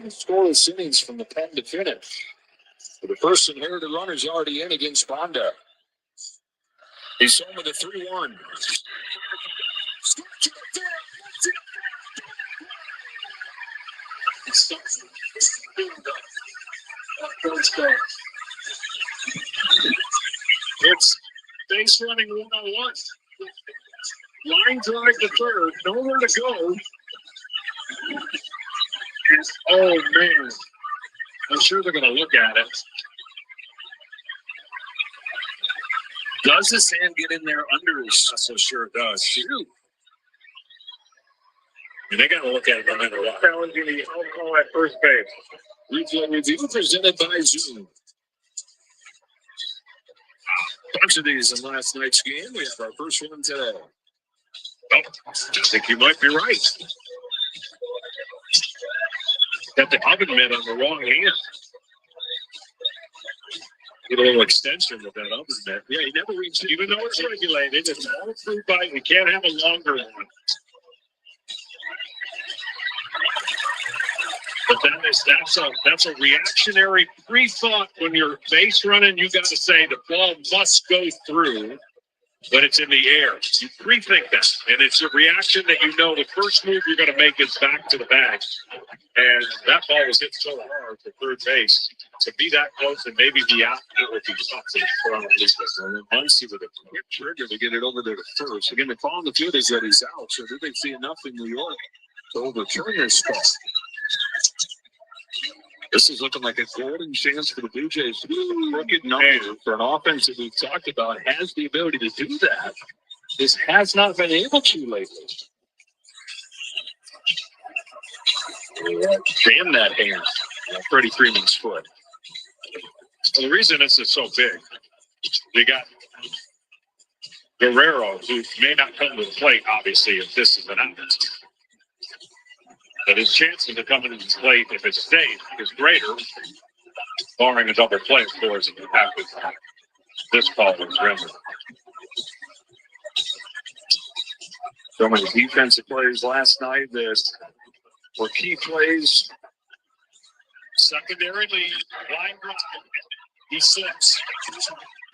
Scoreless innings from the pen to finish. The first inherited runner's already in against Bonda. He's home with a 3-1. It's base running 101. Line drive to third, nowhere to go. Oh, man. I'm sure they're going to look at it. Does his hand get in there under his? So sure it does. Shoot. And they got to look at it no matter what. Challenging the outcall at first base. Replay review presented by Zoom. Bunch of these in last night's game. We have our first one today. Oh, I think you might be right. Got the oven mitt on the wrong hand. Get a little extension with that oven mitt. Yeah, he never reached, even though it's regulated, it's all free bite. We can't have a longer one. But that's a reactionary pre-thought when you're base running. You got to say the ball must go through when it's in the air. You pre-think that, and it's a reaction that you know the first move you're going to make is back to the bag. And that ball was hit so hard for third base to be that close and maybe be out. It would be tough. And then Muncy with a quick trigger to get it over there to first. Again, the call on the field is that he's out. So did they see enough in New York to overturn this call? This is looking like a golden chance for the Blue Jays to be a crooked number for an offense that we've talked about has the ability to do that. This has not been able to lately. Damn that hand. Freddie Freeman's foot. Well, the reason this is so big, they got Guerrero, who may not come to the plate, obviously, if this is an out. But his chances of coming to the plate, if it's safe, is greater, barring a double play, of course, if you have to. This call was rendered. So many defensive plays last night that were key plays. Secondary lead, line drive. He slips.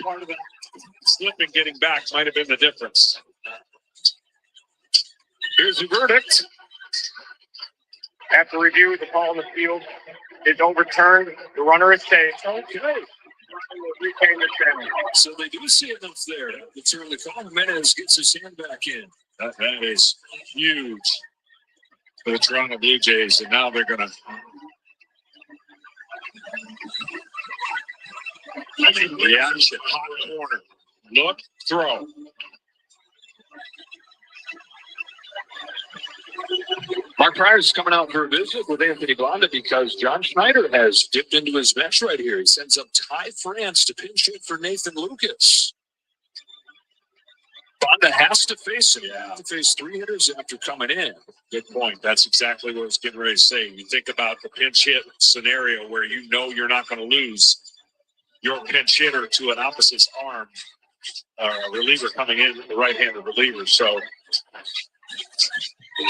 Part of that slipping getting back might have been the difference. Here's the verdict. After review, the call in the field is overturned. The runner is safe. Okay. So they do see enough there to turn the call. Jimenez gets his hand back in. That is huge for the Toronto Blue Jays, and now they're going to reaction. Hot corner. Look, throw. Mark Pryor's is coming out for a visit with Anthony Blonda because John Schneider has dipped into his bench right here. He sends up Ty France to pinch hit for Nathan Lucas. Blonda has to face him. Yeah, to face three hitters after coming in. Good point. That's exactly what I was getting ready to say. You think about the pinch hit scenario where you know you're not going to lose your pinch hitter to an opposite's arm reliever coming in, the right-handed reliever. So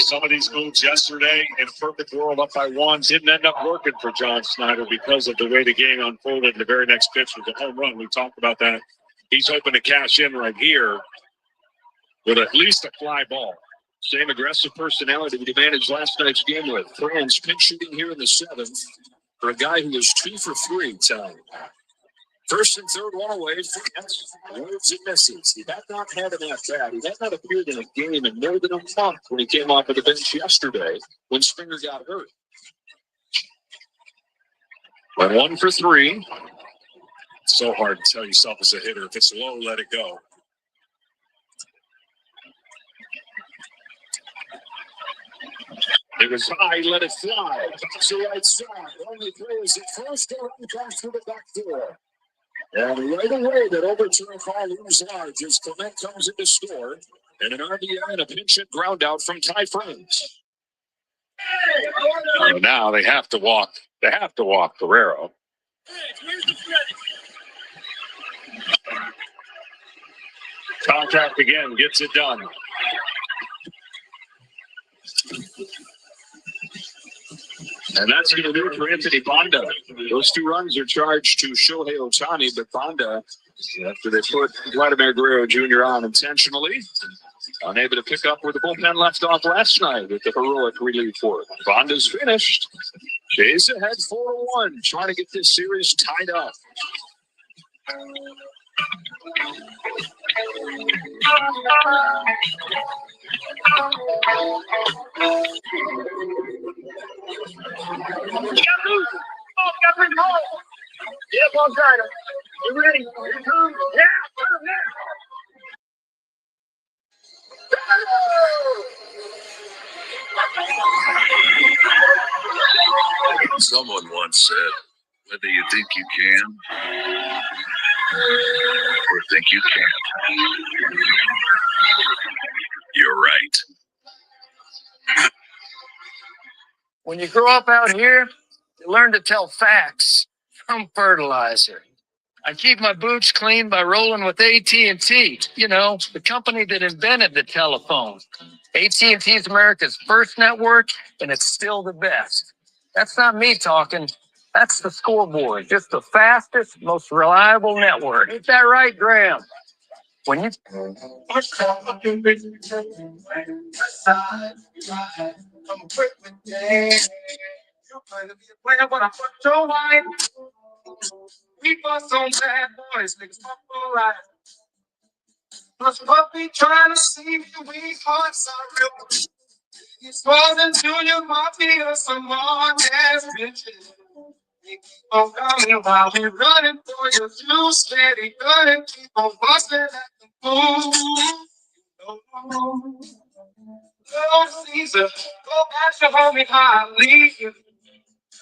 some of these moves yesterday in a perfect world up by one didn't end up working for John Schneider because of the way the game unfolded. The very next pitch was a home run. We talked about that. He's hoping to cash in right here with at least a fly ball. Same aggressive personality he managed last night's game with. France pinch shooting here in the seventh for a guy who was 2 for 3 tonight. First and third, one away. France moves and misses. He had not had an at-bat. He had not appeared in a game in more than a month when he came off of the bench yesterday when Springer got hurt. Went 1 for 3. It's so hard to tell yourself as a hitter. If it's low, let it go. It was high, let it fly. Tops the right side. Only throws it first around, comes through the back door. And right away, that overturn call looms large as Clement comes in to score. And an RBI and a pinch hit ground out from Ty France. And now they have to walk. They have to walk Guerrero. Contact again, gets it done. And that's going to do it for Anthony Banda. Those 2 runs are charged to Shohei Ohtani, but Banda, after they put Vladimir Guerrero Jr. on intentionally, unable to pick up where the bullpen left off last night with the heroic relief for it. Banda's finished. Jays ahead 4-1, trying to get this series tied up. Yeah, ball tighter. You ready? Yeah, Someone once said, whether you think you can or think you can't, you're right. when you grow up out here, you learn to tell facts from fertilizer. I keep my boots clean by rolling with AT&T, you know, the company that invented the telephone. AT&T is America's first network, and it's still the best. That's not me talking. That's the scoreboard. Just the fastest, most reliable network. Ain't that right, Graham? When you we bust on bad boys, niggas fuck for life. Plus, puppy trying to see you, we hearts are real. It's more than Junior Mafia, some more ass bitches. We keep on coming while we running for you. You steady gunning, keep on busting at the fool. Oh, Caesar, go back to homie, how I leave you.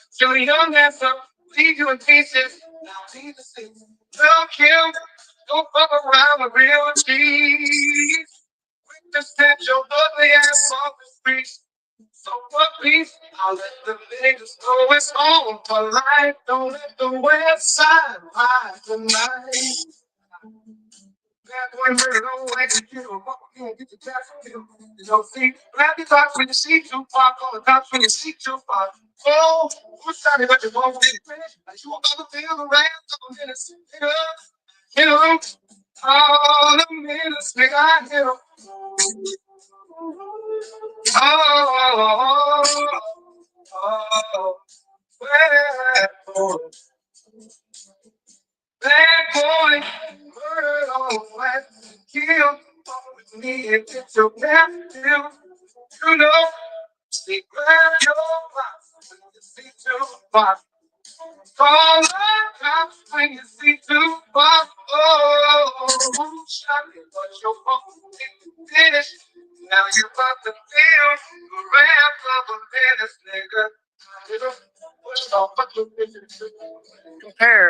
So young ass up, leave you in pieces. Now leave the city. Look him, don't fuck around with real cheese. Quick to set your ugly ass off the streets. So what please, I'll let the niggas know it's on for life. Don't let the west side ride tonight. Bad boy murder, don't like to kill. Fuck again, get your cash killed. You know, see, black you talk when you see Tupac, on the cops when you see Tupac. Oh, who's trying to let you won't get finished? Like you about to feel the wrath of a minute. Hit him. All the minutes, nigga, I hit him. Oh, bad boy. Bad boy, murder on flat, kill. With me and get your back bill. You know, see, grab your box when you see Tupac. Call the cops when you see Tupac. Oh, shot me, but your phone didn't finish. Now you're about to feel the wrath of a menace, nigga. Compare.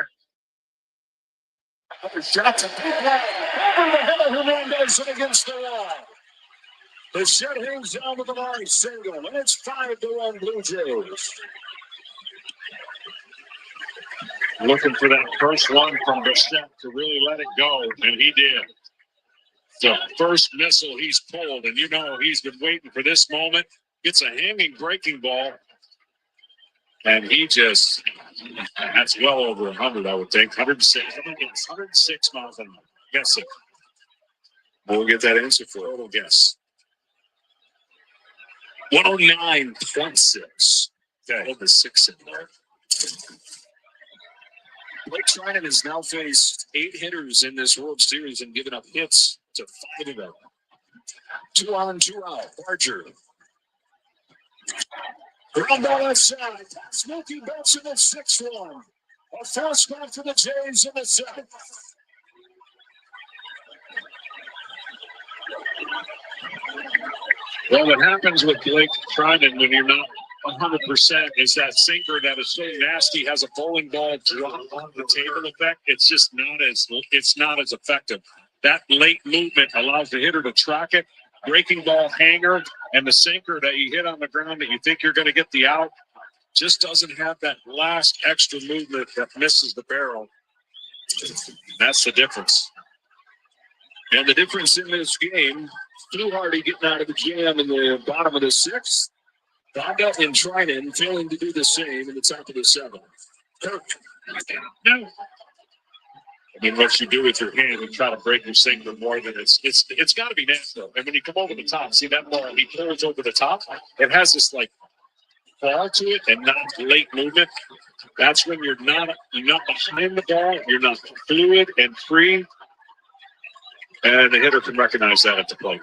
Johnson, over the head of Hernandez and against the wall. The set hangs down with the line single, and it's 5-1 Blue Jays. Looking for that first one from Bichette to really let it go, and he did. The first missile he's pulled, and you know he's been waiting for this moment. Gets a hanging breaking ball, and he just, that's well over 100, I would think. 106 miles an hour. Guessing. We'll get that answer for a little guess. 109.6. Okay, hold the 6 in there. Blake Treinen has now faced 8 hitters in this World Series and given up hits to 5 of them. 2 on, 2 out. Barger. Ground ball left side. Smokey Benson at 6-1. A first spot for the Jays in the 7th. Well, what happens with Blake Treinen when you're not 100% is that sinker that is so nasty has a bowling ball drop on the table effect. It's just not as effective. That late movement allows the hitter to track it. Breaking ball hanger and the sinker that you hit on the ground that you think you're going to get the out just doesn't have that last extra movement that misses the barrel. That's the difference. And the difference in this game, Stu Hardy getting out of the jam in the bottom of the sixth. Donda and Trinan failing to do the same in the top of the seventh. No. I mean, what you do with your hand and try to break your sinker more than it's got to be natural. And when you come over the top, see that ball, he pulls over the top. It has this like fall to it and not late movement. That's when you're not behind the ball. You're not fluid and free. And the hitter can recognize that at the plate.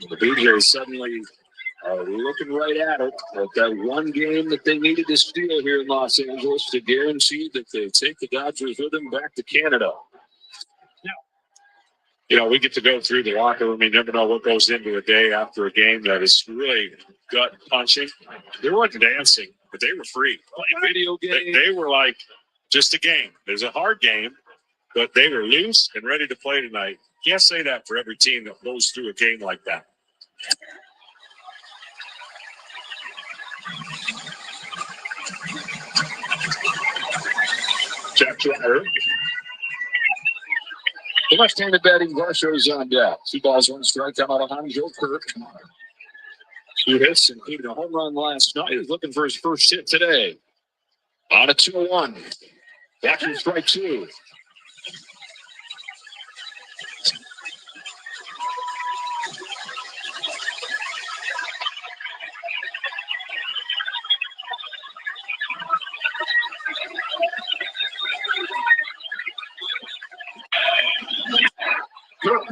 The BJs suddenly are looking right at it. At that one game that they needed to steal here in Los Angeles to guarantee that they take the Dodgers with them back to Canada. You know, we get to go through the locker room. You never know what goes into a day after a game that is really gut punching. They weren't dancing, but they were free. Playing video games. They were like just a game. It was a hard game, but they were loose and ready to play tonight. Can't say that for every team that goes through a game like that. Jack Dreyer. The left-handed batting Varsho is on deck. 2 balls, 1 strike down Alejandro Kirk. 2 hits, including a home run last night. He's looking for his first hit today. On a 2-1. Back to strike 2.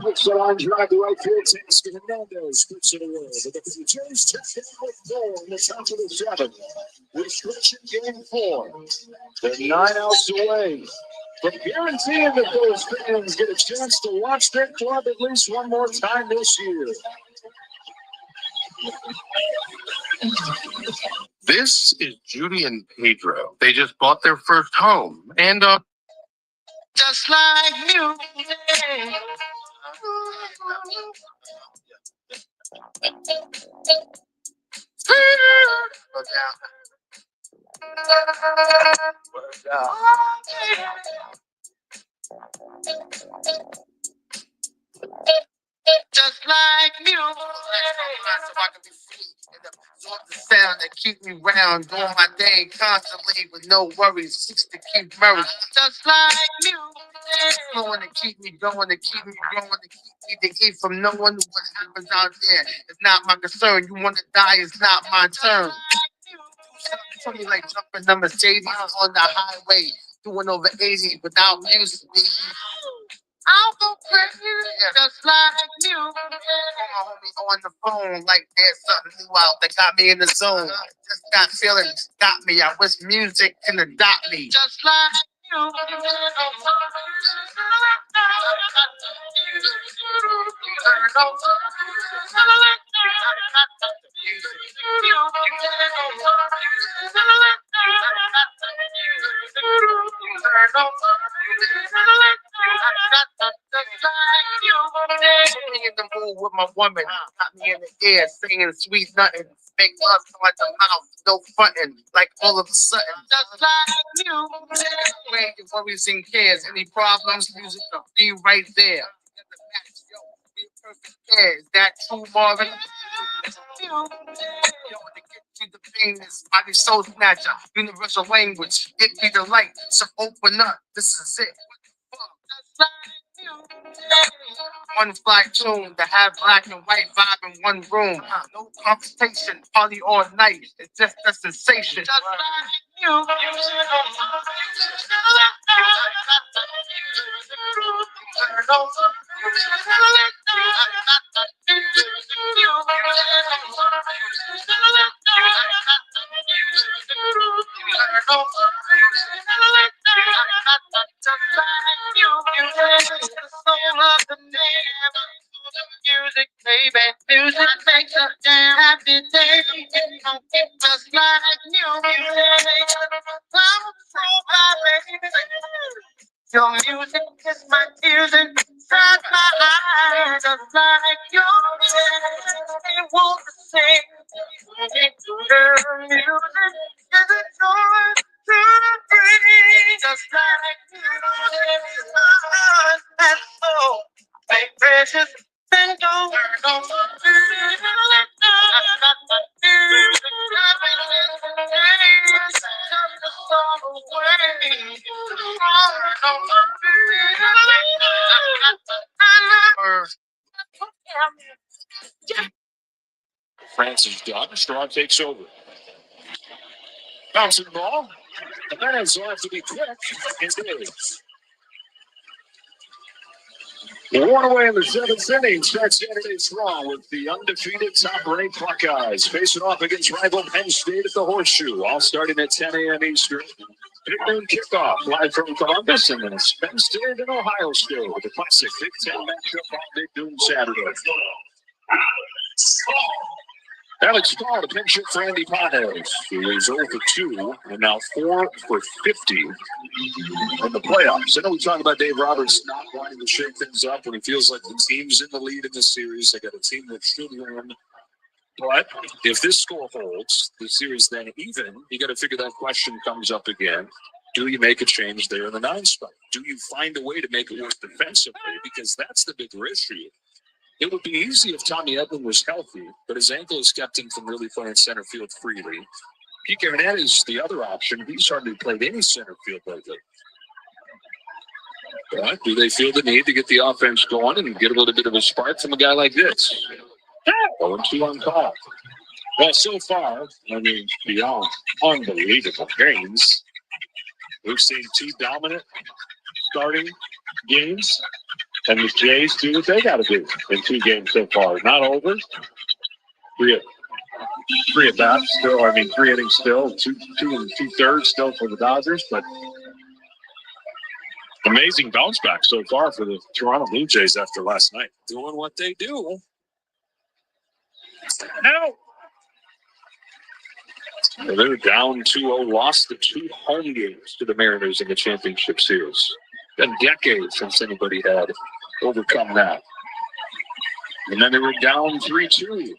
Puts the line drive to right field. Teoscar Hernandez puts it away. But the Jays take it with 4 in the top of the 7th. We're stretching game 4. They're 9 outs away from guaranteeing that those fans get a chance to watch their club at least one more time this year. This is Judy and Pedro. They just bought their first home. And, just like you. Just like you. So I can be free and absorb the sound that keep me round, doing my thing constantly with no worries. 6 to keep Murray. Just like you. Going to keep me going, to keep me growing, to keep me to eat from no one. What happens out there is not my concern. You want to die, it's not my turn. Tell me like jumping the Mercedes on the highway, doing over 80 without music. I'll go crazy, just like you. My homie on the phone, like there's something new out that got me in the zone. Just got feelings, got me. I wish music can adopt me. Just like you. In the mood with my woman, got me in the air, singing sweet nothing, make love to the mouth, no frontin', like all of a sudden, just like you. Where your worries and cares, any problems, music will be right there. Be a perfect pair, is that true, Marvin? Yo, to get to the famous body soul snatcher, universal language, it be the light, so open up, this is it. One fly tune to have black and white vibe in one room. No conversation, party all night. It's just a sensation. Just like you. Music, baby, music makes a damn happy day. Just like you, I'm so happy. Your music is my tears inside my eyes. Just like you, they won't sing. The music is a joy to bring. Just like you, my heart and soul. offense is done. Straw takes over. Bouncing ball. The Bennetts will have to be quick. Indeed. One away in the seventh inning. Starts Saturday strong with the undefeated top-ranked Buckeyes facing off against rival Penn State at the Horseshoe. All starting at 10 a.m. Eastern. Big noon kickoff live from Columbus, and then it's Penn State and Ohio State with the classic Big Ten matchup on Big Noon Saturday. Alex Paul, the pinch hit for Andy Panes, who is 0 for 2 and now 4 for 50 in the playoffs. I know we talked about Dave Roberts not wanting to shake things up when he feels like the team's in the lead in this series. They got a team that should win. But if this score holds, the series then even, you got to figure that question comes up again. Do you make a change there in the 9 spot? Do you find a way to make it work defensively? Because that's the bigger issue. It would be easy if Tommy Edman was healthy, but his ankle has kept him from really playing center field freely. Kike Hernandez is the other option. He's hardly played any center field lately. But do they feel the need to get the offense going and get a little bit of a spark from a guy like this? 0-2 on call. Well, so far, I mean, beyond unbelievable games, we've seen 2 dominant starting games. And the Jays do what they got to do in 2 games so far. Not over. 3 at bats still. I mean, 3 innings still. 2 2/3 still for the Dodgers. But amazing bounce back so far for the Toronto Blue Jays after last night. Doing what they do. No. They were down 2-0, lost the 2 home games to the Mariners in the championship series. Been decades since anybody had overcome that. And then they were down 3-2.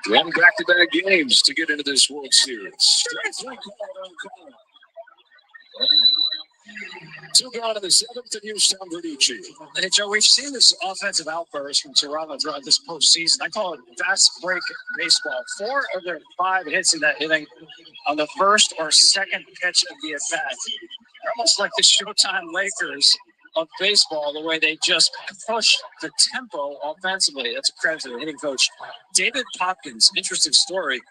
Won back-to-back games to get into this World Series. 2 gone in the 7th, and here's Tom Verducci. Hey, Joe, we've seen this offensive outburst from Toronto throughout this postseason. I call it fast break baseball. 4 of their 5 hits in that inning on the first or second pitch of the at-bat. They're almost like the Showtime Lakers of baseball, the way they just push the tempo offensively. That's a credit to the hitting coach, David Popkins. Interesting story.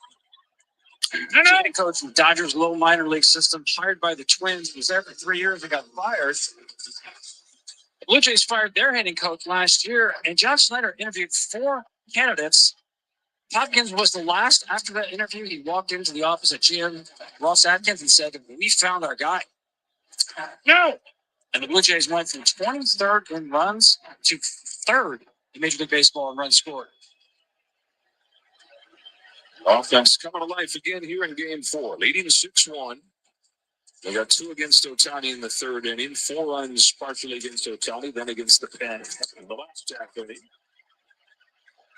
Hitting coach from Dodgers low minor league system, hired by the Twins, was there for 3 years and got fired. The Blue Jays fired their hitting coach last year, and John Schneider interviewed 4 candidates. Popkins was the last. After that interview, he walked into the office at GM Ross Atkins and said, "We found our guy." No. And the Blue Jays went from 23rd in runs to 3rd in Major League Baseball in runs scored. Offense coming to life again here in Game 4, leading 6-1. They got 2 against Ohtani in the 3rd inning, 4 runs partially against Ohtani, then against the pen in the last half inning.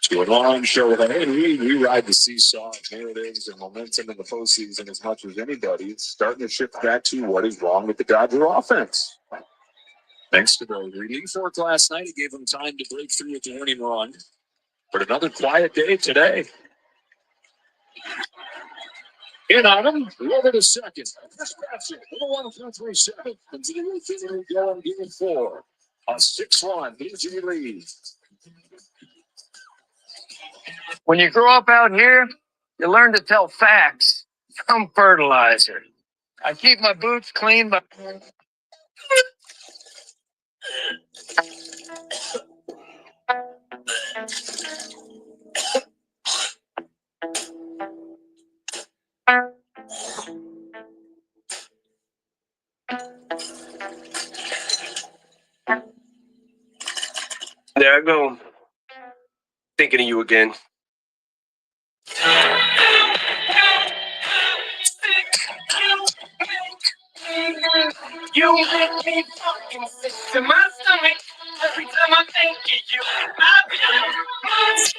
To a long show with that. We ride the seesaw of narratives and momentum in the postseason as much as anybody. It's starting to shift back to what is wrong with the Dodger offense. Thanks to the relief work last night, it gave them time to break through with the winning run. But another quiet day today. In on him, over to second. Chris Bassett, 1-2-3-7. Into the 8th inning, going Game 4. A 6-1 BG lead. When you grow up out here, you learn to tell facts from fertilizer. I keep my boots clean, but there I go. Thinking of you again. you make me fucking sick to my stomach every time I think of you. I feel just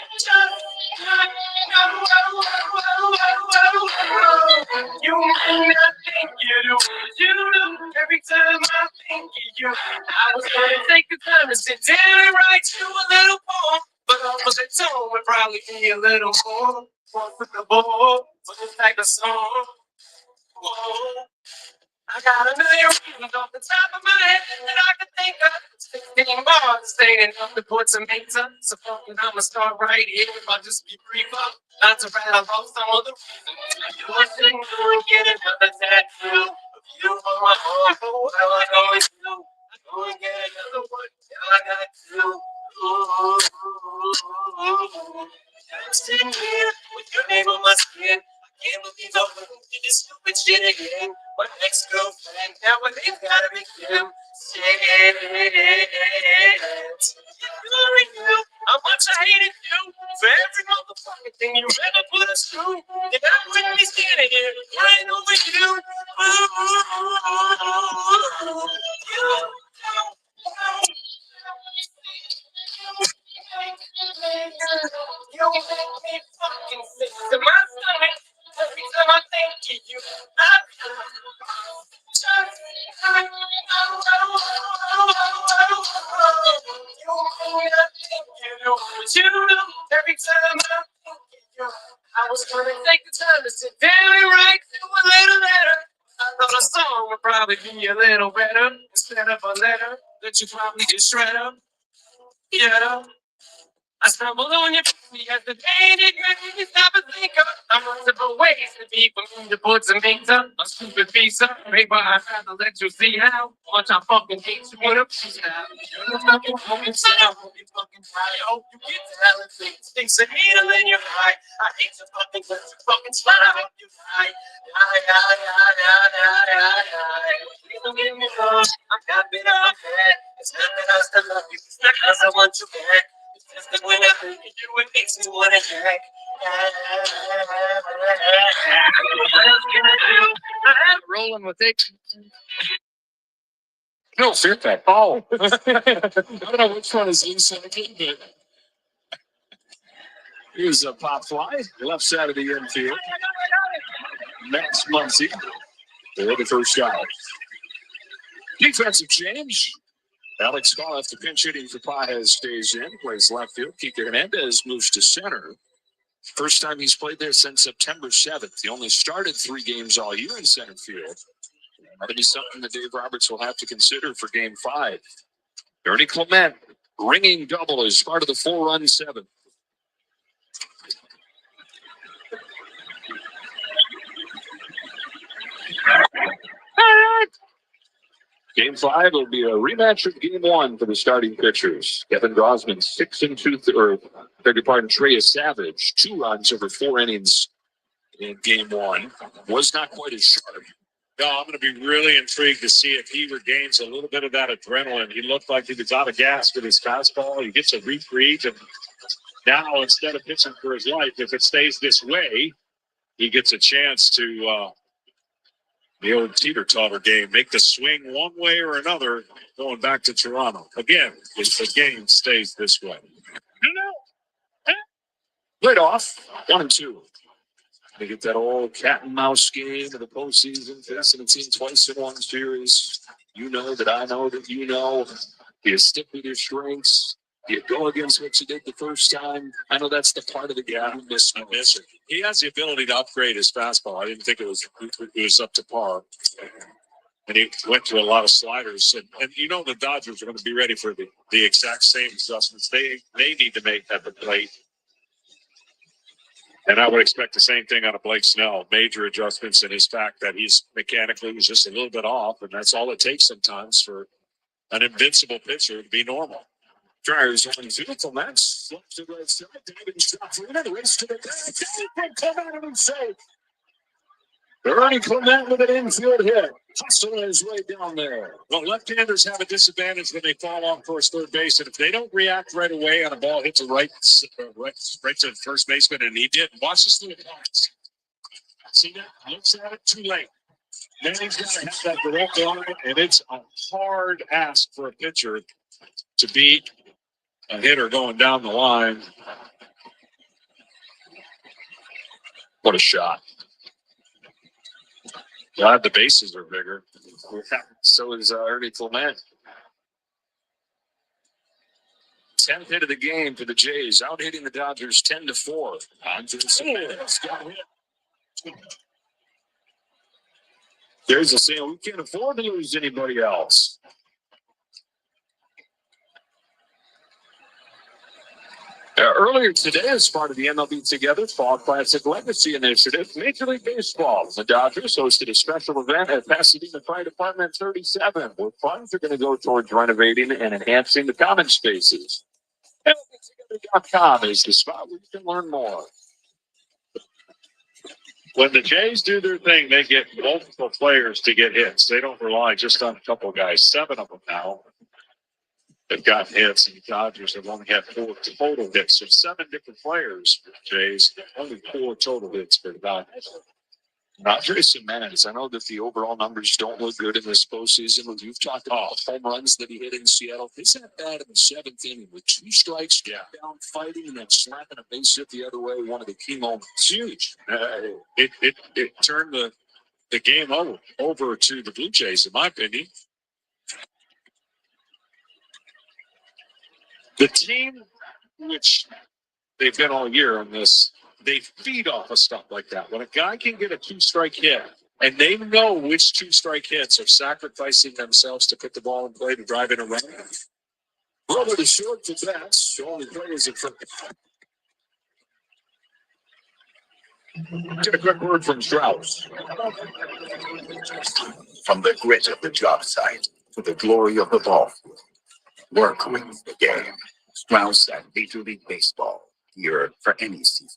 you may not think you do, but you do. Every time I think of you, I was gonna take the time to sit down and write you a little poem, but almost at tone would probably be a little more comfortable for this type of song. Whoa. I got a million reasons off the top of my head that I can think of. 16 bars, staying up to put some mates up. So fucking I'ma start right here if I just be brief up. Not to rattle off some of the reasons. You want to go and get another tattoo. You on my arm, oh, how I always do. I go and get another one till I got two. I'm sitting here with your name on my skin. Can't believe I went and did this stupid shit again. My ex-girlfriend, nowadays gotta make them shit. Ignoring you, how much I hated you. For every motherfucking thing you ever put us through. And I wouldn't be standing here crying over you. You make me fucking sick to my stomach. Every time I think of you, every time I think of you, I was gonna take the time to sit down and write you a little letter. I thought a song would probably be a little better instead of a letter that you probably just shred up. Yeah. I stumbled on your feet as the day did make me stop and think of multiple ways to be for me to put some things up. A stupid piece of paper, I'd rather let you see how much I fucking hate you when I'm peace out. You're the fucking sound, you fucking try. Oh, you get to hell and things a needle in your eye. I hate you fucking cause you fucking slide. I hope you die. Please don't get me wrong, I'm not been on my head. It's not that I still love you, it's not cause I want you back. Just that when I think of you, it makes me wanna hack. What else can I do? I'm rolling with it. No, Fairfax. Oh. I don't know which one is loose second, but here's a pop fly, left side of the infield. Max Muncy for the first out. Defensive change. Alex Scott after pinch hitting for Pajes stays in, plays left field. Kike Hernandez moves to center. First time he's played there since September 7th. He only started 3 games all year in center field. That'll be something that Dave Roberts will have to consider for Game 5. Ernie Clement, ringing double as part of the 4-run 7th. Game 5 will be a rematch of Game 1 for the starting pitchers. Kevin Gausman, 6 2/3. Trey Savage, 2 runs over 4 innings in Game 1. Was not quite as sharp. No, I'm going to be really intrigued to see if he regains a little bit of that adrenaline. He looked like he was out of gas with his fastball. He gets a reprieve, and now instead of pitching for his life, if it stays this way, he gets a chance to the old teeter-totter game, make the swing one way or another going back to Toronto. Again, if the game stays this way. Lead off, 1-2. They get that old cat and mouse game of the postseason, facing a team twice in one series. You know that I know that you know. Do you stick with your strengths? Do you go against what you did the first time? I know that's the part of the game you miss. I miss it. He has the ability to upgrade his fastball. I didn't think it was up to par. And he went to a lot of sliders. And you know the Dodgers are going to be ready for the exact same adjustments they need to make at the plate. And I would expect the same thing out of Blake Snell. Major adjustments in his fact that he's mechanically was just a little bit off. And that's all it takes sometimes for an invincible pitcher to be normal. Dryers 1-2 till Max. Slips to the right side. David stops in and race to the back. Clement and safe. Ernie Clement with an infield hit. Hustling his way down there. Well, left-handers have a disadvantage when they fall off towards third base. And if they don't react right away on a ball hit to right to the first baseman, and he did. Watch this little pass. See that? Looks at it too late. Then he's got to have that direct line, and it's a hard ask for a pitcher to beat a hitter going down the line. What a shot. God, the bases are bigger. So is Ernie Clement. 10th hit of the game for the Jays, out hitting the Dodgers 10-4. On to the There's a saying, we can't afford to lose anybody else. Earlier today, as part of the MLB Together Fall Classic Legacy Initiative, Major League Baseball, the Dodgers hosted a special event at Pasadena Fire Department 37, where funds are going to go towards renovating and enhancing the common spaces. MLBtogether.com is the spot where you can learn more. When the Jays do their thing, they get multiple players to get hits. They don't rely just on a couple of guys. 7 of them now have got hits, and the Dodgers have only had 4 total hits. So 7 different players for the Jays, only 4 total hits for the Dodgers. Not Jason Manns. I know that the overall numbers don't look good in this postseason. You've talked about the home runs that he hit in Seattle. His at bat in the 7th inning with 2 strikes, down fighting, and then slapping a base hit the other way. One of the key moments. Huge. It turned the game over to the Blue Jays, in my opinion. The team, which they've been all year on this, they feed off of stuff like that. When a guy can get a 2-strike hit, and they know which 2-strike hits are sacrificing themselves to put the ball in play to drive in a run. Brother to short to bats, only players in front. Get a quick word from Strauss. From the grit of the job site to the glory of the ball field, work wins the game. Strauss and Major League Baseball, here for any season.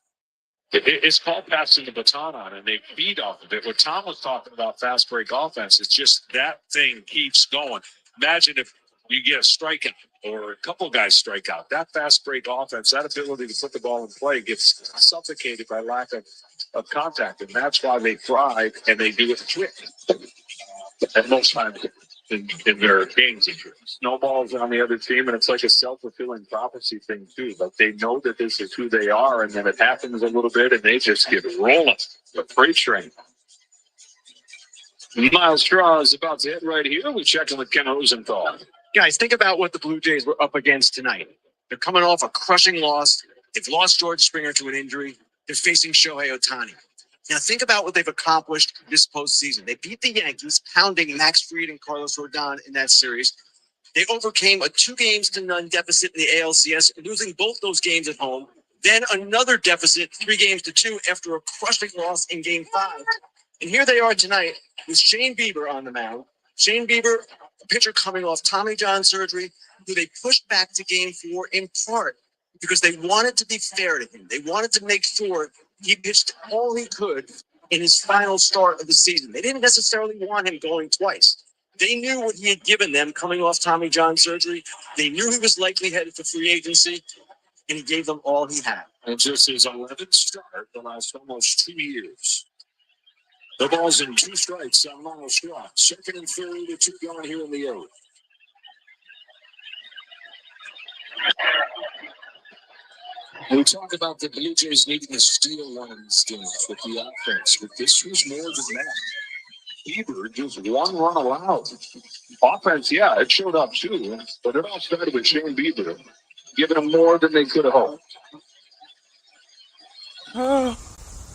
It's called passing the baton on, and they feed off of it. What Tom was talking about, fast break offense, it's just that thing keeps going. Imagine if you get a strikeout or a couple guys strike out. That fast break offense, that ability to put the ball in play gets suffocated by lack of contact, and that's why they thrive, and they do it quick. At most times in their games, snowballs on the other team, and it's like a self-fulfilling prophecy thing too. Like they know that this is who they are, and then it happens a little bit, and they just get rolling. The freight train. Miles Straw is about to hit right here. We check in with Ken Rosenthal. Guys, think about what the Blue Jays were up against tonight. They're coming off a crushing loss. They've lost George Springer to an injury. They're facing Shohei Ohtani. Now think about what they've accomplished this postseason. They beat the Yankees, pounding Max Fried and Carlos Rodon in that series. They overcame a 2-0 deficit in the ALCS, losing both those games at home. Then another deficit, 3-2 after a crushing loss in Game 5. And here they are tonight with Shane Bieber on the mound. Shane Bieber, a pitcher coming off Tommy John surgery, who they pushed back to Game 4 in part because they wanted to be fair to him. They wanted to make sure he pitched all he could in his final start of the season. They didn't necessarily want him going twice. They knew what he had given them coming off Tommy John surgery. They knew he was likely headed for free agency, and he gave them all he had. And just his 11th start the last almost 2 years. The ball's in 2 strikes on Miles Straw. 2nd and 3 to 2 going here in the 8th. We talk about the Blue Jays needing to steal one of these games with the offense, but this was more than that. Bieber just 1 run allowed. Offense, yeah, it showed up too, but it all started with Shane Bieber giving them more than they could have hoped.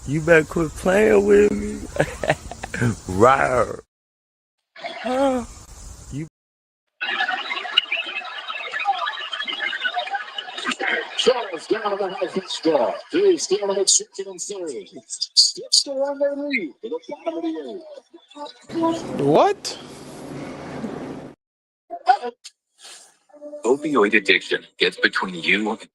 You better quit playing with me. Rawr. Charles down on the high pitch draw. He's stealing it 2nd and 3. Sticks to one their lead to the bottom of the 8th. What? Opioid addiction gets between you and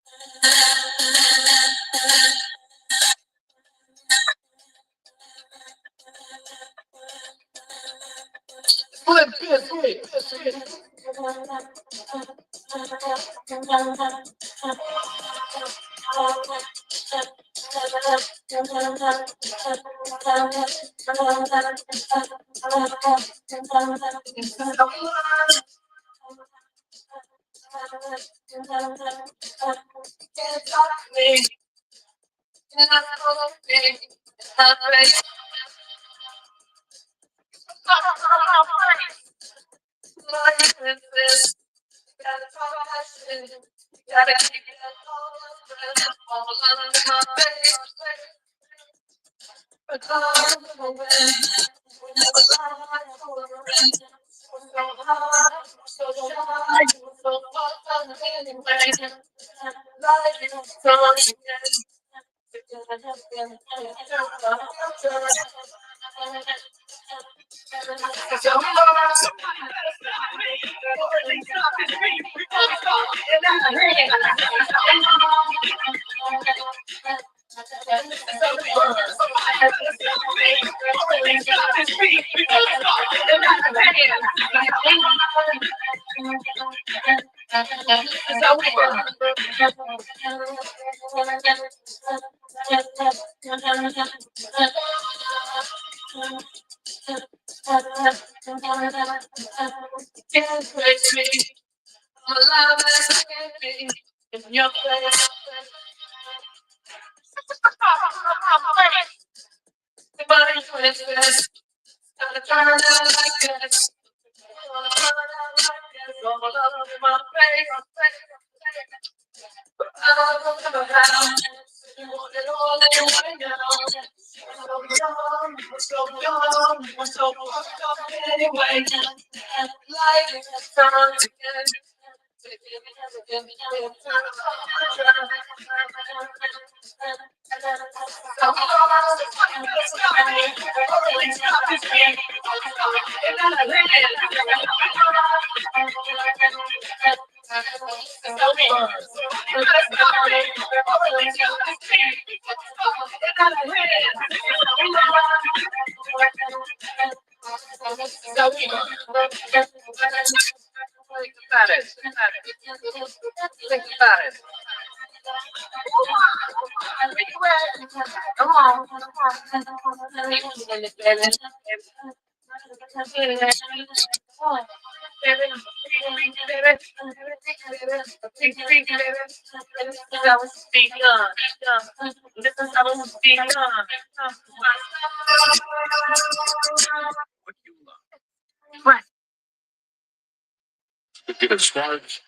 Get a start.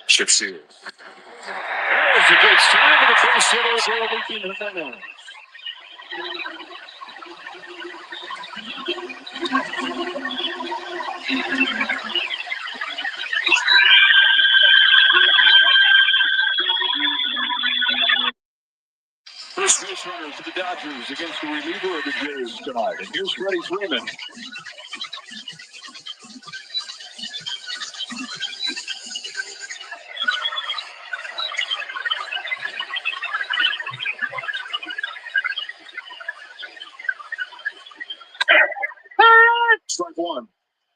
Chip Sears. There's a good time to the first hit over leaping the center. First base runner for the Dodgers against the reliever of the Jays tonight. And here's Freddie Freeman. Strike one.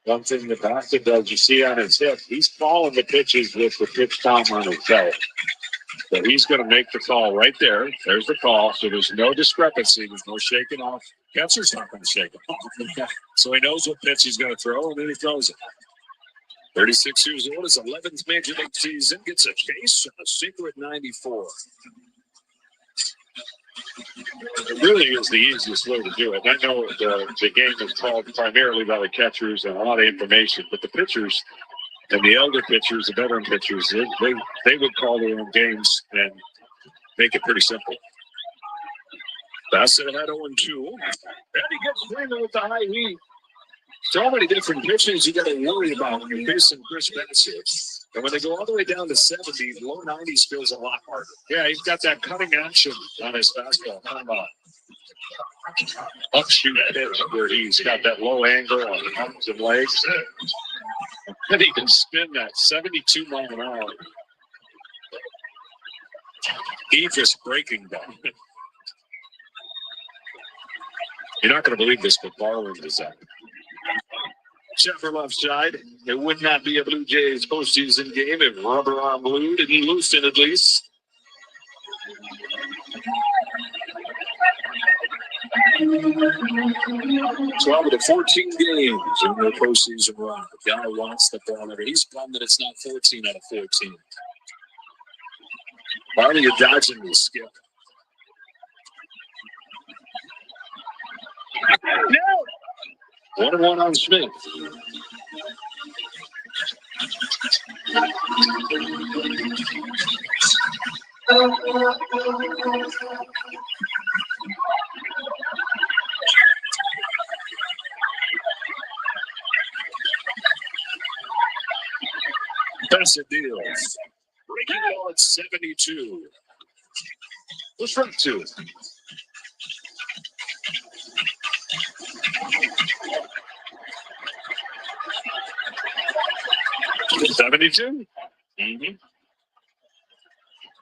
One thing the Boston does, you see on his hip, he's calling the pitches with the pitch counter on his belt. So he's going to make the call right there. There's the call. So there's no discrepancy. There's no shaking off. Catcher's not going to shake it off. So he knows what pitch he's going to throw, and then he throws it. 36 years old, his 11th major league season, gets a chase and a secret 94. It really is the easiest way to do it. I know the game is called primarily by the catchers and a lot of information, but the pitchers and the elder pitchers, the veteran pitchers, they would call their own games and make it pretty simple. Bassett had 0-2. And he gets Freeman with the high heat. So many different pitches you got to worry about when you're facing Chris Bassett. And when they go all the way down to 70, low 90s feels a lot harder. Yeah, he's got that cutting action on his fastball. Kind of a upshoot pitch where he's got that low angle on the arms and legs. And he can spin that 72 mile an hour. He just breaking down. You're not going to believe this, but Barland is up. Sheffer left side. It would not be a Blue Jays postseason game if Rubber on Blue didn't loosen at least. Twelve of the 14 games in their postseason run. The guy wants the ball. He's bummed that it's not 14 out of 14. Barney, you're dodging the skip. No! 1-1 on Smith. Best of deals. Breaking ball at 72. What's from 2? $72. Mm-hmm.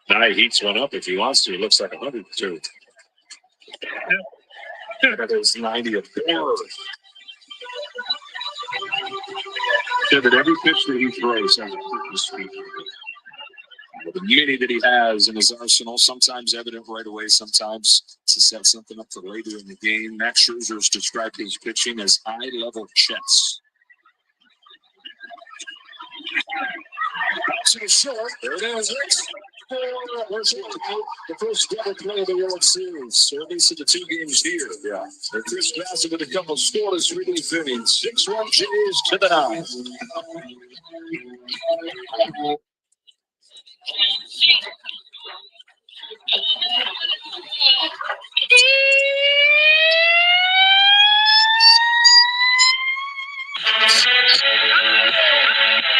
Now he heats one up if he wants to. It looks like 102. That is 90 a four. Said that every pitch that he throws has a purpose speed. The many that he has in his arsenal, sometimes evident right away, sometimes to set something up for later in the game. Max Scherzer has described his pitching as high-level chess. To the short, there it is. The first double play of the World Series. Service of the 2 games here. Yeah. And Chris Bassett with a couple scoreless relief innings. 6-1 Jays to the 9.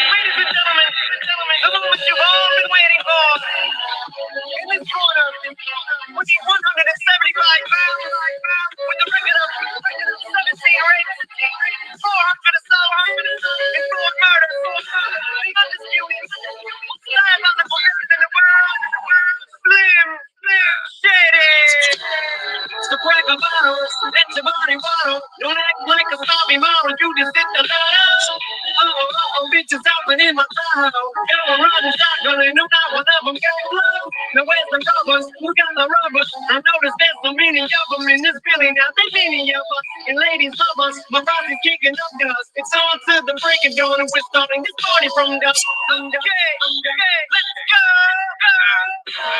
Ladies and gentlemen, the moment you've all been waiting for. In this corner, weighing 175 pounds, with a record of 17 rings, 400 assaults, and 4 murders, the undisputed, live on the greatest in the world, Slim Shady. So crack a bottle, let your body waddle. Don't act like a sloppy model, you just hit the line. Bitches hopping in my car. Go around the shotgun and know not one of them got love. Now where's the covers? Who got the rubbers? I noticed there's so many of them in this building. Now they many of us. And ladies love us. My body's kicking up dust. It's on to the break of dawn and we're starting this party from dusk. Okay, let's go.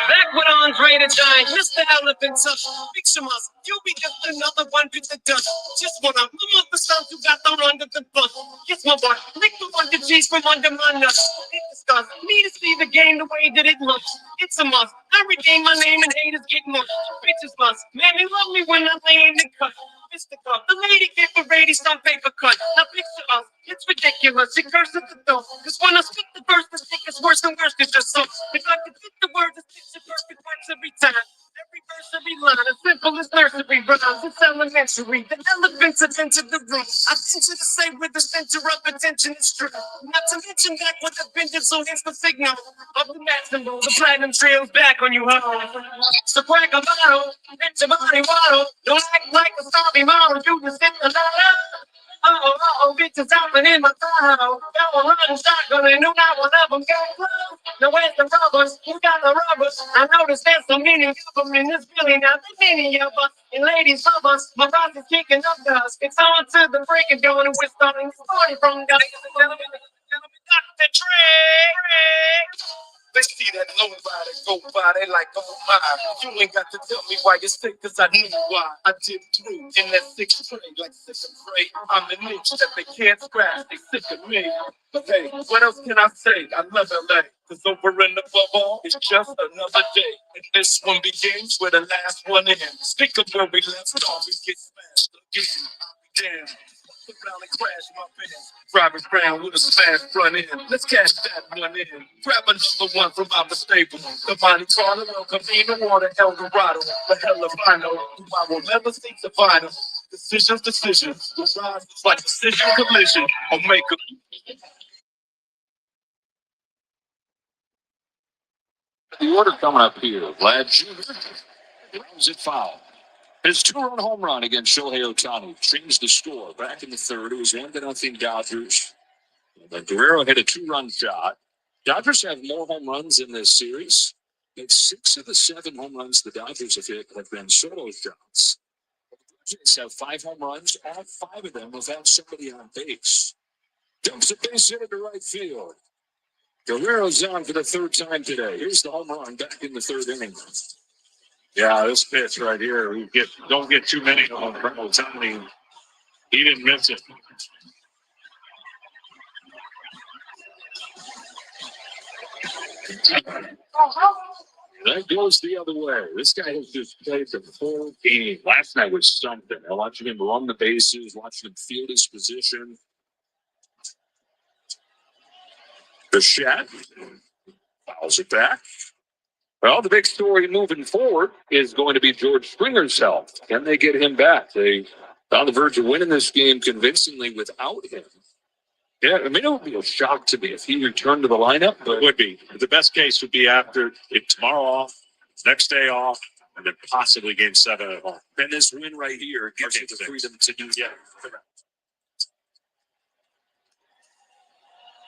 Back with Andre the Giant, Mr. Elephant Tuck. Picture us. You'll be just another one with the dust. Just one of my mother sons who got thrown under the bus. Yes, my boy. Lick the wonder G's from under my nuts. It disgusts me to see the game the way that it looks. It's a must. I regain my name and haters get much. Bitches must. Man, they love me when I lay in the cut. Mr. Cup, the lady gave a rating some paper cut. Now picture us. It's ridiculous. She curses the dough. Cause when I speak the verse, the stick is worse than worse. Cause you're so. If I could fit the words, it's picture perfect words every time. Every verse, every line, as simple as nursery rhymes. It's elementary. The elephants have entered the room. I venture to say with the center of attention is true. Not to mention back with the vengeance, so here's the signal of the maximum. The platinum trail's back on you, ho. So crack a bottle, let your body waddle. Don't act like a sorry model, you just hit the line. Bitches hopping in my car. Go around shotgun and knew not one of them got close. Now where's the rubbers? Who got the rubbers? I noticed there's so many of them in this building. Now there's many of us. And ladies love us. My boss is kicking up dust. It's on to the break of dawn and we're starting this party from dusk. Dr. Dre. They see that nobody go by, they like, oh my. You ain't got to tell me why you're sick, cause I knew why. I did through in that 6th grade, like sick and pray. I'm the niche that they can't scratch, they sick of me. But hey, what else can I say? I love LA, cause over and above all, it's just another day. And this one begins where the last one ends. Speak of where we left off, we get smashed again. Damn. Around and crash my pants. Driving around with a smashed front end. Let's cash that one in. Grab another one from our stable. The Monte Carlo, Camino Water, El Dorado. The hell of I know, I will never seek to find them. Decisions. The rise is like decision collision. I'll make The order coming up here. Vlad Jr. Runs it foul. His 2-run home run against Shohei Ohtani changed the score. Back in the 3rd, it was 1-0 Dodgers. But Guerrero hit a 2-run shot. Dodgers have more home runs in this series. But 6 of the 7 home runs the Dodgers have hit have been solo shots. The Blue Jays have 5 home runs, all 5 of them without somebody on base. Dumps a base hit to right field. Guerrero's on for the 3rd time today. Here's the home run back in the 3rd inning. Yeah, this pitch right here, don't get too many of them from Ohtani. He didn't miss it. That goes the other way. This guy has just played the full game. Last night was something. I watched him run the bases, watching him field his position. Bichette fouls it back. Well, the big story moving forward is going to be George Springer's health. Can they get him back? They on the verge of winning this game convincingly without him. Yeah, I mean, it would be a shock to me if he returned to the lineup. But it would be. The best case would be after tomorrow off, next day off, and then possibly game 7 at home. And this win right here gives you the freedom to do that.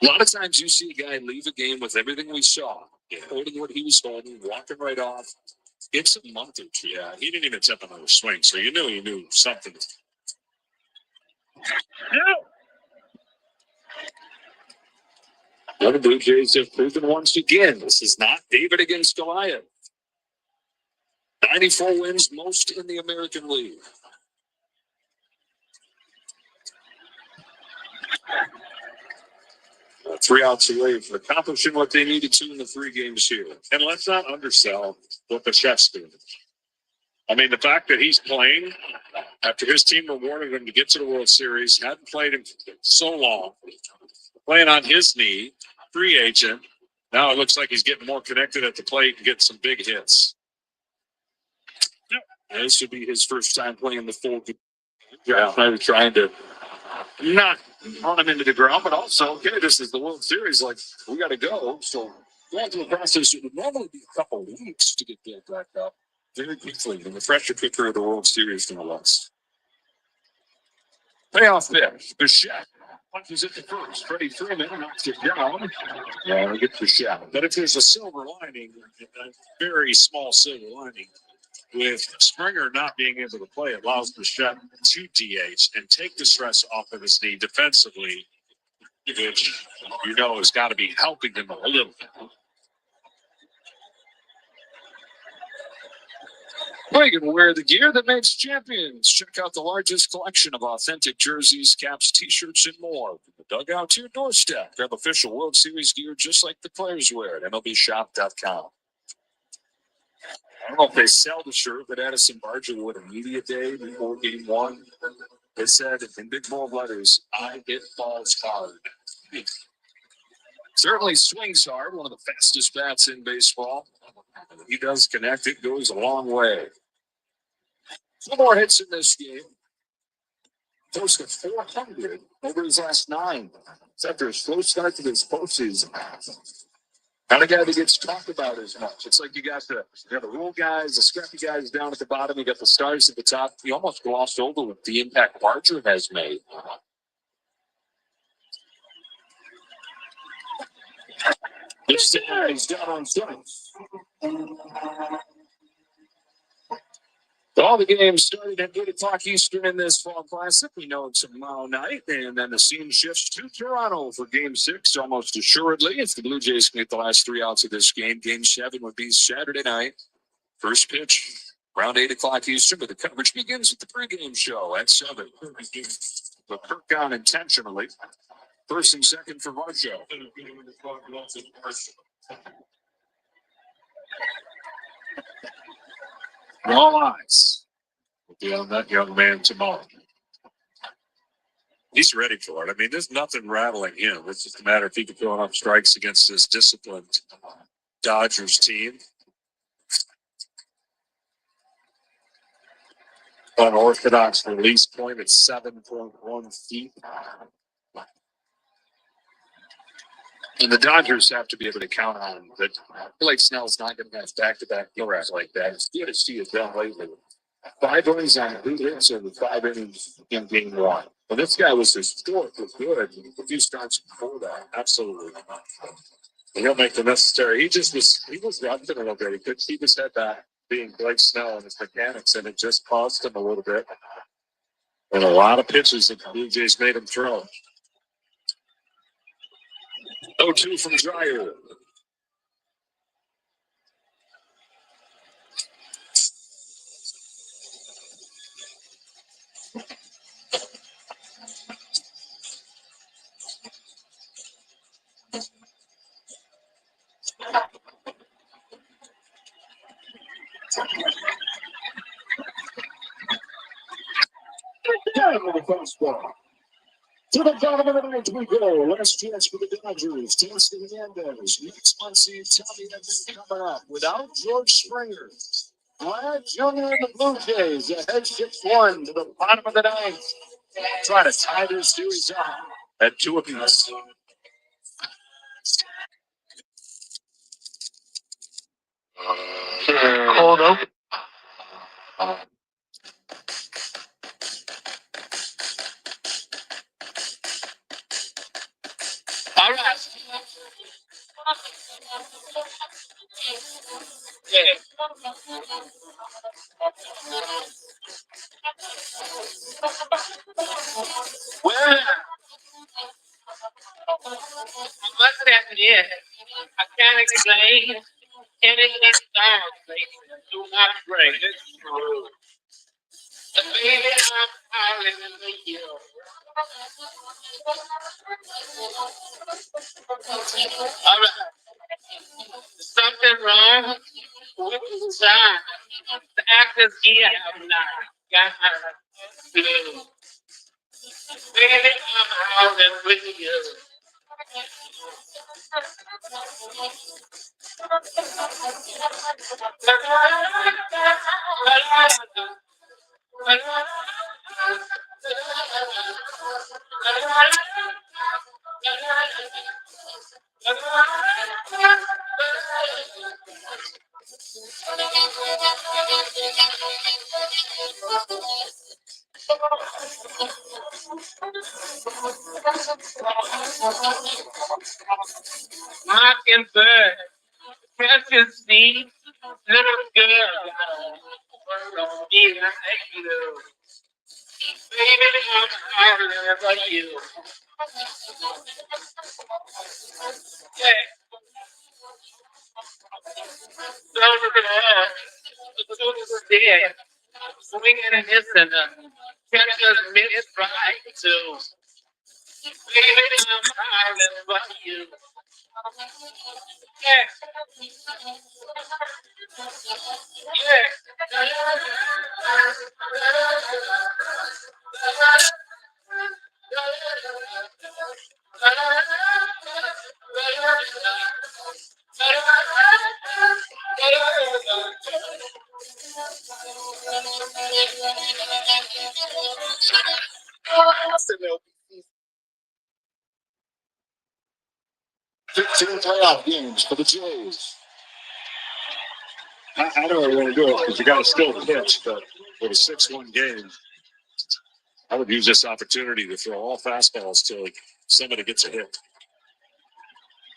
A lot of times you see a guy leave a game with everything we saw, holding what he was holding, walking right off. It's a month or two. Yeah, he didn't even attempt another swing, so you knew something. Well, the Blue Jays have proven once again this is not David against Goliath. 94 wins, most in the American League. Three outs away from accomplishing what they needed to in the 3 games here. And let's not undersell what Bichette's doing. I mean, the fact that he's playing after his team rewarded him to get to the World Series, hadn't played in so long, playing on his knee, free agent. Now it looks like he's getting more connected at the plate and getting some big hits. This should be his first time playing the full game. Yeah, trying to not run him into the ground, but also, okay, this is the World Series. Like, we got to go. So, going through the process, it would normally be a couple of weeks to get back up. Very quickly, and the fresher pitcher of the World Series in the West. Payoff pitch. Bichette punches it to first. Freddie Freeman knocks it down. Yeah, we get Bichette. But if there's a silver lining, a very small silver lining, with Springer not being able to play, it allows Bichette to DH and take the stress off of his knee defensively, which has got to be helping him a little bit. Well, you can wear the gear that makes champions. Check out the largest collection of authentic jerseys, caps, t-shirts, and more. From the dugout to your doorstep. Grab official World Series gear just like the players wear at MLBshop.com. I don't know if they sell the shirt, but Addison Barger would a media day before game 1. They said in big bold letters, I hit balls hard. Certainly swings hard, one of the fastest bats in baseball. He does connect, it goes a long way. 2 more hits in this game. Close to 400 over his last 9. It's after his slow start to this postseason. Not a guy that gets talked about as much. It's like you got the rule guys, the scrappy guys down at the bottom. You got the stars at the top. You almost glossed over with the impact Barger has made. This is down on strikes. All the games started at 8 o'clock Eastern in this Fall Classic. We know it's tomorrow night, and then the scene shifts to Toronto for Game 6 almost assuredly. If the Blue Jays can get the last 3 outs of this game, Game 7 would be Saturday night. First pitch around 8 o'clock Eastern, but the coverage begins with the pregame show at 7. But Kirk on intentionally. First and second for Varsho. All eyes will be on that young man tomorrow. He's ready for it. I mean, there's nothing rattling him. It's just a matter if he can throw enough strikes against this disciplined Dodgers team. Unorthodox release point at 7.1 feet. And the Dodgers have to be able to count on that. I feel like Snell's not going to have back-to-back games like that. It's good to see it done lately. 5 innings on 8 hits and 5 innings in game 1. Well, this guy was historically good. A few starts before that, absolutely. And he'll make the necessary. He was rusting a little bit. He could keep his head back, being Blake Snell and his mechanics, and it just cost him a little bit. And a lot of pitches that the Blue Jays made him throw. 0-2 from Dreyer. To the bottom of the ninth we go. Last chance for the Dodgers. Chance Hernandez. Next one, see Tommy Edman coming up without George Springer. Brad Jr. and the Blue Jays ahead 6-1 to the bottom of the ninth. Try to tie this series up at 2 apiece. Hold up. All right. Yeah. Well, what's happening? I can't explain. And it is down, baby. Do not break. Baby, I'm howling with you. All right. Something wrong with the sign. The actors here have not got blue. Baby, I'm howling with you. Mockingbird, precious seed, little girl, word on me like you. Baby, I'm howling like you. Yeah. Dead. Swinging and missing. Catch us mid-strike too. Baby, I'm howling like you. Yeah. Yeah. 15 playoff games for the Jays. I don't really want to do it because you got to still pitch, but with a 6-1 game, I would use this opportunity to throw all fastballs till somebody gets a hit.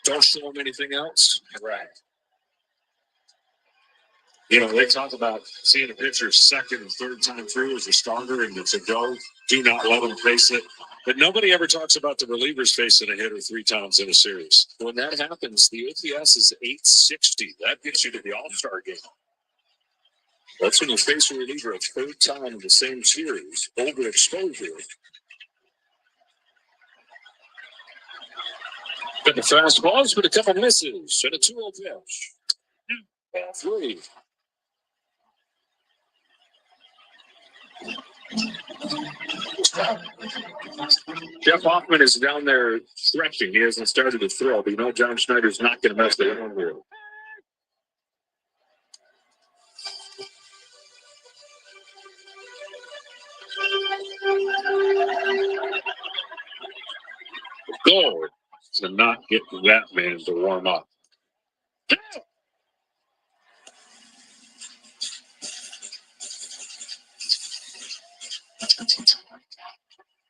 Don't show them anything else. Right. You know, they talk about seeing a pitcher second and third time through as a starter and it's a go. Do not let them face it. But nobody ever talks about the relievers facing a hitter 3 times in a series. When that happens, the OPS is 860. That gets you to the All-Star game. That's when you face a reliever a 3rd time in the same series. Overexposure. But the fastballs with a couple misses and a 2-0 pitch. Ball 3. Jeff Hoffman is down there stretching. He hasn't started to throw, but you know John Schneider's not going to mess with him here. Goal to not get that man to warm up.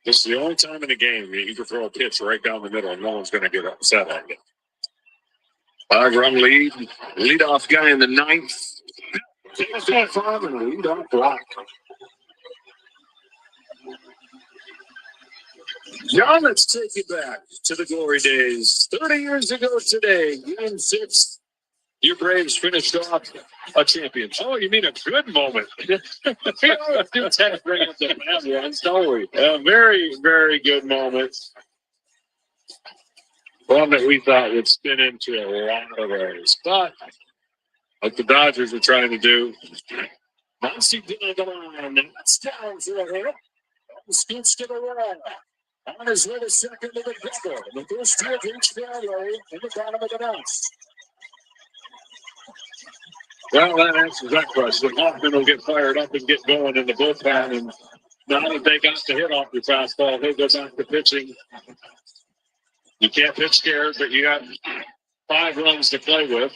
This is the only time in the game you can throw a pitch right down the middle and no one's going to get upset at it. 5-run lead. Leadoff guy in the 9th. Takes that 5 and a leadoff block. John, let's take you back to the glory days. 30 years ago today, Game 6. Your Braves finished off a championship. Oh, you mean a good moment? We always do tend to bring up the bad ones, don't we? A very, very good moment. One that we thought would spin into a lot of areas. But, like the Dodgers are trying to do, Muncy down the line. That's down for a hit. Scoots to the wall. On his way to second to the double. The first two of each fairway in the bottom of the ninth. Well, that answers that question. Hoffman will get fired up and get going in the bullpen. And now that they got the hit off your fastball, he'll go back to pitching. You can't pitch scared, but you got 5 runs to play with.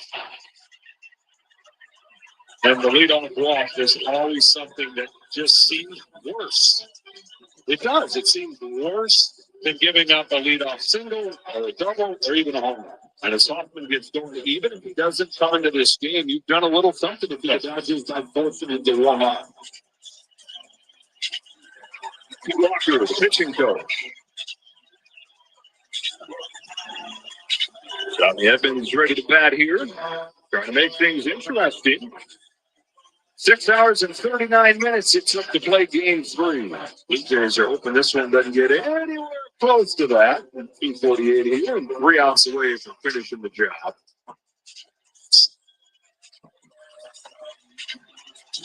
And the leadoff walk is always something that just seems worse. It does. It seems worse than giving up a leadoff single or a double or even a home run. And as Hoffman gets going, even if he doesn't come into this game, you've done a little something to the Dodgers unfortunate to warm up. Pete Walker, the pitching coach. Tommy Evans ready to bat here. Trying to make things interesting. 6 hours and 39 minutes it took to play game 3. Blue Jays are hoping this one doesn't get anywhere close to that. 2:48 here and 3 outs away from finishing the job.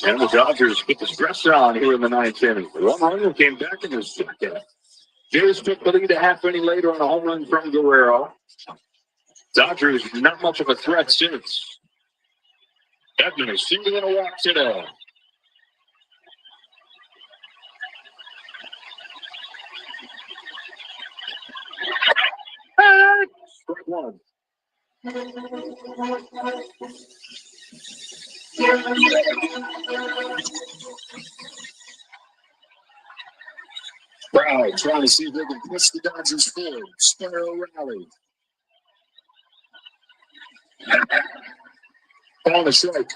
And the Dodgers put the stress on here in the 9th inning. One run came back in the second. Jays took the lead a half inning later on a home run from Guerrero. Dodgers not much of a threat since. Edman is single in a walk today. Strike one. Brown trying to see if they can push the Dodgers forward. Sparrow rally. On the strike.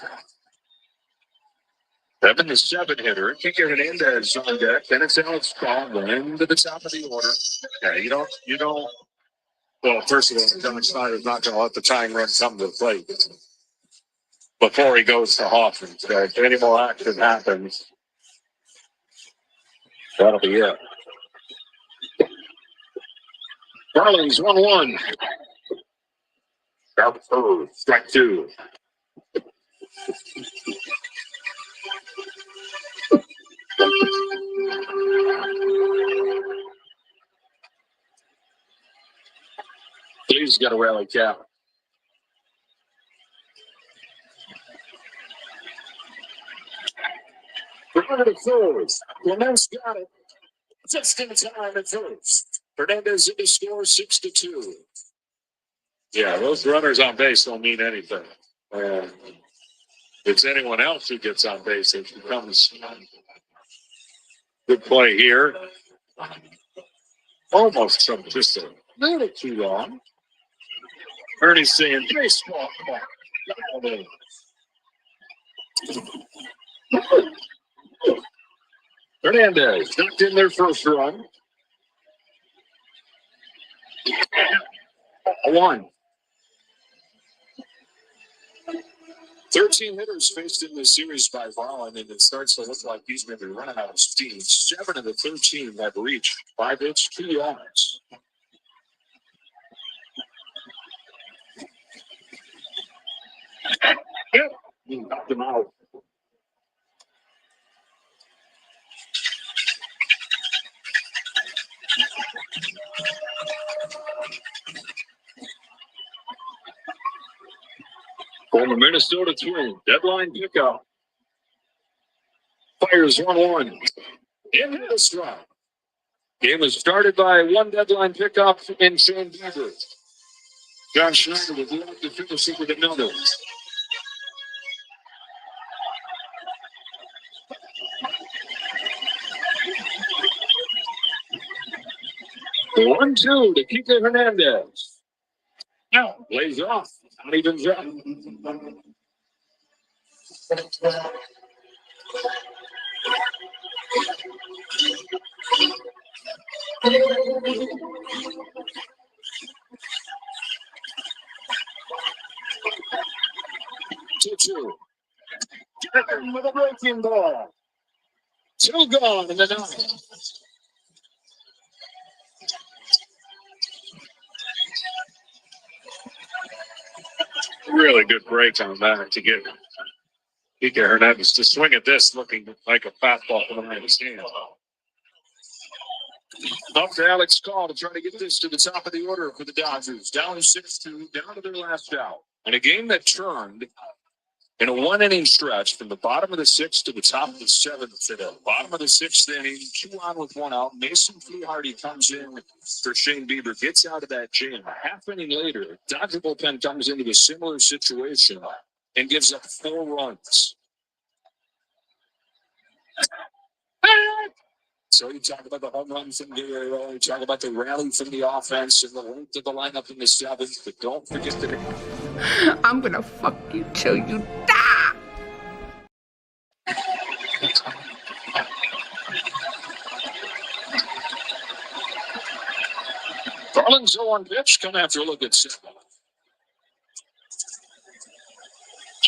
Evan, the 7-hitter. Kike Hernandez on deck. Then it's Alex Baldwin to the top of the order. Yeah, you don't. Well, first of all, John Schneider's not going to let the tying run come to the plate before he goes to Hoffman. So if any more action happens, that'll be it. Darlings 1-1. Sharp third, strike 2. He's got a rally cap. Runner to first. Clements got it. Just in time at first. Hernandez in the score 6-2. Yeah, those runners on base don't mean anything. It's anyone else who gets on base. It becomes good play here. Almost some just a little too long. Ernie's saying baseball. Hernandez knocked in their first run. 1. 13 hitters faced in this series by Vaughn, and it starts to look like he's maybe running out of steam. 7 of the 13 have reached 5 hits, 2 yards. Yep, he knocked him out. Former Minnesota Twin, deadline pickup. Fires 1-1. Into the strike. Game was started by 1 deadline pickup in Shane Bieber. John Schneider would like to finish it with another. The 1-2 to Kike Hernandez. Now, lays off. Not even drop. 2-2. Jordan with a breaking ball. 2 gone in the 9th. Really good break on that to get Kike Hernandez to swing at this looking like a fastball from the right hand. Up to Alex Call to try to get this to the top of the order for the Dodgers. Down 6-2, down to their last out. And a game that turned in a one-inning stretch from the bottom of the sixth to the top of the seventh today. Bottom of the sixth inning, 2 on with 1 out. Mason Flehardy comes in for Shane Bieber, gets out of that jam. A half inning later, Dodger bullpen comes into a similar situation and gives up 4 runs. So you talk about the home run from Guerrero, you talk about the rally from the offense and the length of the lineup in the seventh, but don't forget that I'm gonna fuck you till you die. Garland's 0-1 pitch, come after a look at 7.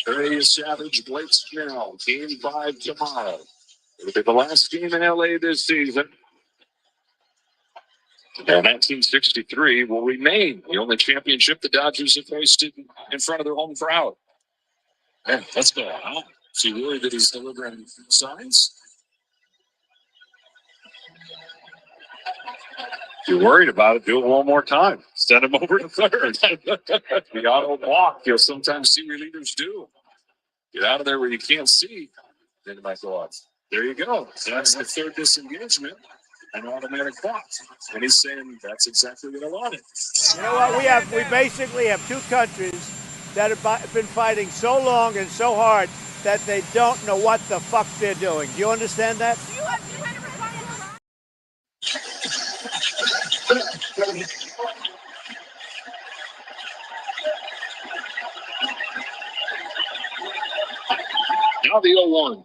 Trey Savage, Blake Snell, Game 5 tomorrow. It'll be the last game in LA this season. And 1963 will remain the only championship the Dodgers have hoisted in front of their home crowd. Man, let's go out. Is he worried that he's delivering signs? If you're worried about it, do it one more time. Send him over to third. The auto walk you'll sometimes see relievers do. Get out of there where you can't see. Then it might go off. There you go. That's the third disengagement. An automatic walk. And he's saying that's exactly what I wanted. You know what? We basically have 2 countries that have been fighting so long and so hard that they don't know what the fuck they're doing. Do you understand that? Now the 0-1.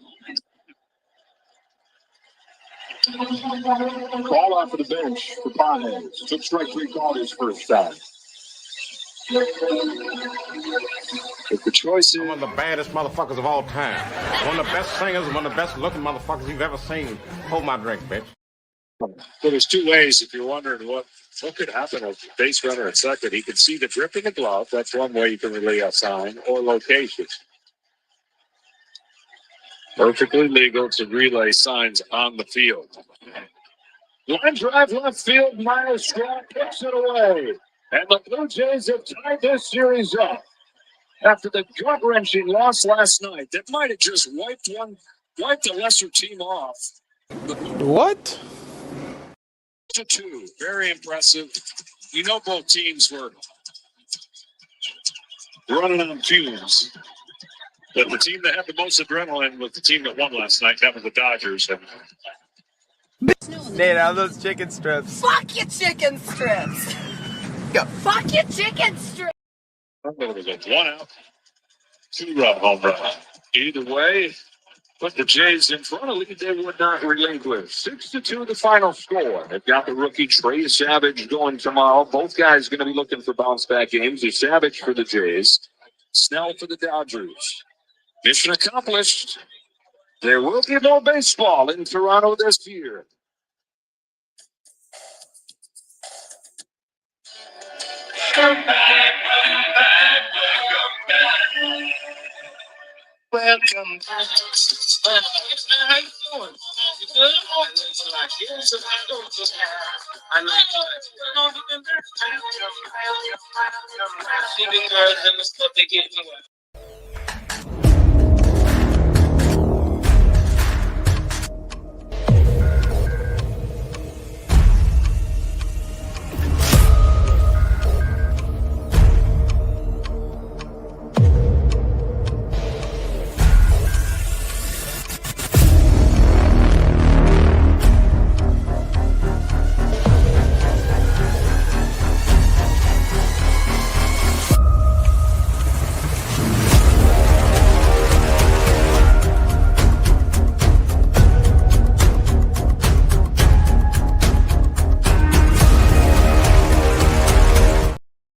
Ball off of the bench for Pages. Took strike 3 called his first time. If the choice is I'm one of the baddest motherfuckers of all time. One of the best singers, one of the best looking motherfuckers you've ever seen. Hold my drink, bitch. So there's 2 ways if you're wondering what could happen with the base runner at second. He could see the drip in the glove. That's one way you can relay a sign, or location. Perfectly legal to relay signs on the field. Line drive left field. Miles Straw picks it away. And the Blue Jays have tied this series up. After the gut-wrenching loss last night, that might have just wiped the lesser team off. What? 2-2. Very impressive. You know both teams were running on fumes. But the team that had the most adrenaline was the team that won last night. That was the Dodgers. Nate, are those chicken strips? Fuck your chicken strips. Fuck your chicken strips. There was a 1 out, 2-run home run. Either way, put the Jays in front of lead they would not relinquish. 6-2 the final score. They've got the rookie Trey Savage going tomorrow. Both guys going to be looking for bounce back games. There's Savage for the Jays, Snell for the Dodgers. Mission accomplished. There will be no baseball in Toronto this year. Welcome back. How you doing? You good? I like you. See the girls and the stuff they get.